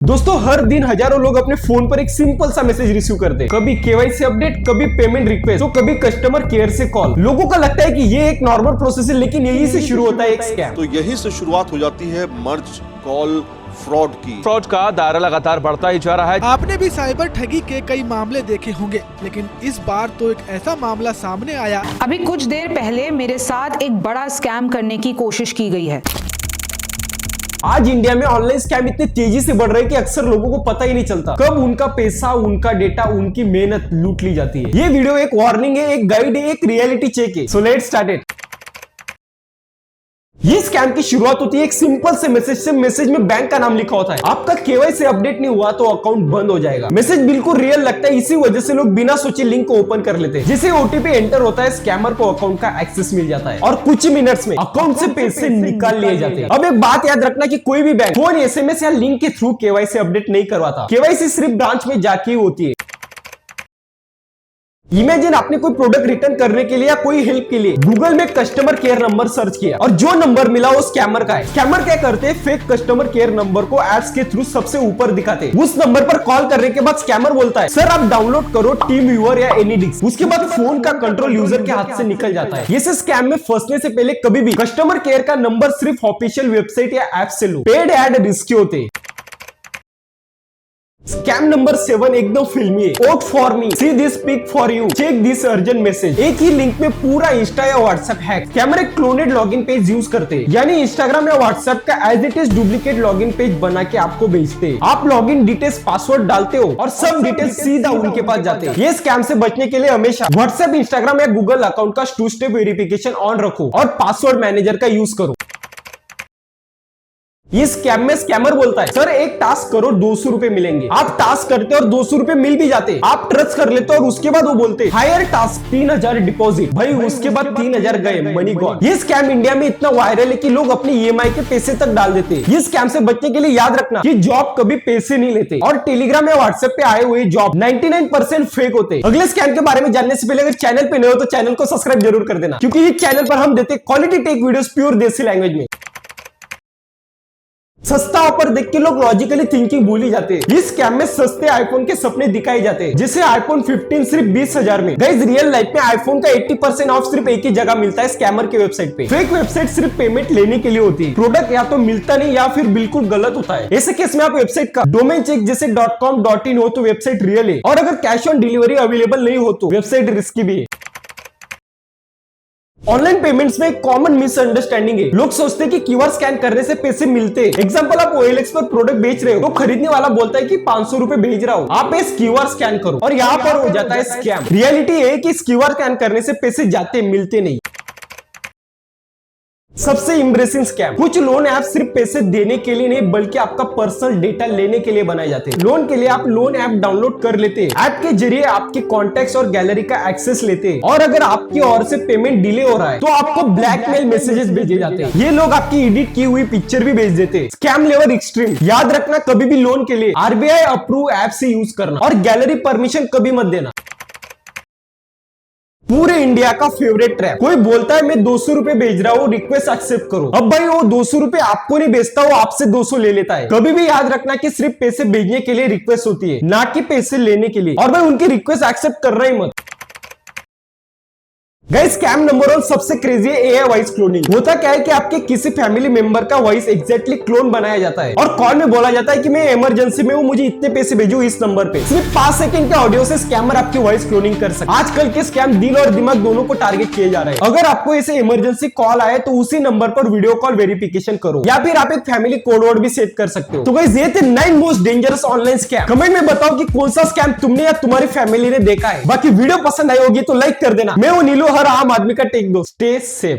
दोस्तों हर दिन हजारों लोग अपने फोन पर एक सिंपल सा मैसेज रिसीव करते हैं। कभी केवाईसी अपडेट, कभी पेमेंट रिक्वेस्ट, तो कभी कस्टमर केयर से कॉल। लोगों का लगता है कि ये एक नॉर्मल प्रोसेस है, लेकिन यही से शुरू होता है एक स्कैम। तो यही से शुरुआत हो जाती है मर्ज कॉल फ्रॉड की। फ्रॉड का दायरा लगातार बढ़ता ही जा रहा है। आपने भी साइबर ठगी के कई मामले देखे होंगे, लेकिन इस बार तो एक ऐसा मामला सामने आया। अभी कुछ देर पहले मेरे साथ एक बड़ा स्कैम करने की कोशिश की गई है। आज इंडिया में ऑनलाइन स्कैम इतने तेजी से बढ़ रहे हैं कि अक्सर लोगों को पता ही नहीं चलता कब उनका पैसा, उनका डेटा, उनकी मेहनत लूट ली जाती है। ये वीडियो एक वार्निंग है, एक गाइड है, एक रियलिटी चेक है। So let's start it. ये स्कैम की शुरुआत होती है एक सिंपल से मैसेज से। मैसेज में बैंक का नाम लिखा होता है। आपका केवाईसी अपडेट नहीं हुआ तो अकाउंट बंद हो जाएगा। मैसेज बिल्कुल रियल लगता है, इसी वजह से लोग बिना सोचे लिंक को ओपन कर लेते हैं। जैसे ओटीपी एंटर होता है, स्कैमर को अकाउंट का एक्सेस मिल जाता है और कुछ ही मिनट्स में अकाउंट से पैसे निकाल लिए जाते हैं। अब एक बात याद रखना कि कोई भी बैंक फोन, एसएमएस या लिंक के थ्रू केवाईसी अपडेट नहीं करवाता। केवाईसी सिर्फ ब्रांच में जाके होती है। इमेजिन आपने कोई प्रोडक्ट रिटर्न करने के लिए या कोई हेल्प के लिए गूगल में कस्टमर केयर नंबर सर्च किया और जो नंबर मिला वो स्कैमर का है। स्कैमर क्या करते हैं, फेक कस्टमर केयर नंबर को एप्स के थ्रू सबसे ऊपर दिखाते हैं। उस नंबर पर कॉल करने के बाद स्कैमर बोलता है, सर आप डाउनलोड करो टीम व्यूअर या एनी डिस्क। उसके बाद फोन का कंट्रोल यूजर के हाथ से निकल जाता है। ये स्कैम में फंसने से पहले कभी भी कस्टमर केयर का नंबर सिर्फ ऑफिशियल वेबसाइट या ऐप से लो। पेड एड रिस्की होते हैं। स्कैम नंबर 7 एकदम फिल्मी है। Vote for me, see this pic for you, check this urgent message. एक ही लिंक में पूरा इंस्टा या व्हाट्सएप हैक। स्कैमर एक क्लोनेड लॉगिन पेज यूज करते हैं, यानी इंस्टाग्राम या व्हाट्सएप का as it is duplicate login page बना के आपको भेजते हैं। आप लॉगिन डिटेल्स, पासवर्ड डालते हो और सब डिटेल्स सीधा उनके पास जाते हैं। ये स्कैम से बचने के लिए हमेशा व्हाट्सएप, इंस्टाग्राम या गूगल अकाउंट का 2 स्टेप वेरिफिकेशन ऑन रखो और पासवर्ड मैनेजर का यूज करो। इस स्कैम में स्कैमर बोलता है, सर एक टास्क करो 200 रुपए मिलेंगे। आप टास्क करते और 200 रुपए मिल भी जाते। आप ट्रस्ट कर लेते और उसके बाद वो बोलते हायर टास्क 3000 डिपॉजिट। भाई उसके बाद 3000 गए, मनी गॉन। ये स्कैम इंडिया में इतना वायरल है कि लोग अपनी ईएमआई के पैसे तक डाल देते हैं। ये स्कैम से बचने के लिए याद रखना कि जॉब कभी पैसे नहीं लेते और टेलीग्राम या व्हाट्सएप पे आए हुए जॉब 99% फेक होते हैं। अगले स्कैम के बारे में जानने से पहले अगर चैनल पे नए हो तो चैनल को सब्सक्राइब जरूर कर देना, क्योंकि इस चैनल पर हम देते क्वालिटी टेक वीडियोस प्योर देसी लैंग्वेज में। सस्ता ऑफर देख के लोग लॉजिकली थिंकिंग भूल ही जाते हैं। इस स्कैम में सस्ते आईफोन के सपने दिखाए जाते हैं, जैसे आईफोन 15 सिर्फ 20,000 में। गाइस रियल लाइफ में आईफोन का 80% ऑफ सिर्फ एक ही जगह मिलता है, स्कैमर के वेबसाइट पे। फेक वेबसाइट सिर्फ पेमेंट लेने के लिए होती है। प्रोडक्ट या तो मिलता नहीं या फिर बिल्कुल गलत होता है। ऐसे केस में आप वेबसाइट का डोमेन चेक, जैसे .com .in हो तो वेबसाइट रियल है, और अगर कैश ऑन डिलीवरी अवेलेबल नहीं हो तो वेबसाइट रिस्की भी है। ऑनलाइन पेमेंट्स में एक कॉमन मिसअंडरस्टैंडिंग है। लोग सोचते हैं कि क्यूआर स्कैन करने से पैसे मिलते हैं। एग्जांपल, आप OLX पर प्रोडक्ट बेच रहे हो तो खरीदने वाला बोलता है कि 500 रुपए भेज रहा हूं, आप इस क्यूआर स्कैन करो, और यहाँ पर हो जाता है स्कैम। रियलिटी है कि क्यूआर स्कैन करने से पैसे जाते, मिलते नहीं। सबसे इम्प्रेसिंग स्कैम, कुछ लोन ऐप सिर्फ पैसे देने के लिए नहीं बल्कि आपका पर्सनल डेटा लेने के लिए बनाए जाते हैं। लोन के लिए आप लोन ऐप डाउनलोड कर लेते हैं। ऐप के जरिए आपके कॉन्टैक्ट्स और गैलरी का एक्सेस लेते हैं, और अगर आपकी ओर से पेमेंट डिले हो रहा है तो आपको ब्लैकमेल मैसेजेस भेजे जाते हैं। ये लोग आपकी एडिट की हुई पिक्चर भी भेज देते हैं। Scam level extreme. याद रखना, कभी भी लोन के लिए RBI अप्रूव ऐप से यूज करना, और गैलरी परमिशन कभी मत देना। पूरे इंडिया का फेवरेट ट्रैप, कोई बोलता है मैं 200 रुपए भेज रहा हूँ, रिक्वेस्ट एक्सेप्ट करो। अब भाई वो 200 रुपए आपको नहीं भेजता, वो आपसे 200 ले लेता है। कभी भी याद रखना कि सिर्फ पैसे भेजने के लिए रिक्वेस्ट होती है, ना कि पैसे लेने के लिए। और भाई उनकी रिक्वेस्ट एक्सेप्ट करना ही मत। गाइस स्कैम नंबर 1 सबसे क्रेजी है AI वॉइस क्लोनिंग। होता क्या है कि आपके किसी फैमिली मेंबर का वॉइस एग्जैक्टली क्लोन बनाया जाता है और कॉल में बोला जाता है कि मैं इमरजेंसी में हूँ, मुझे इतने पैसे भेजो इस नंबर पे। सिर्फ 5 सेकंड के ऑडियो से स्कैमर आपकी वॉइस क्लोनिंग कर सकता है। आजकल के स्कैम दिल और दिमाग दोनों को टारगेट किए जा रहे हैं। अगर आपको ऐसे इमरजेंसी कॉल आए तो उसी नंबर पर वीडियो कॉल वेरिफिकेशन करो, या फिर आप एक फैमिली कोड वर्ड भी सेट कर सकते हो। तो गाइस ये थे 9 most dangerous online scam. Comment में बताओ कि कौन सा स्कैम तुमने या तुम्हारी फैमिली ने देखा है। बाकी वीडियो पसंद आई होगी तो लाइक कर देना। मैं हूं नीलू, हर आम आदमी का टेक दोस्त। Stay safe.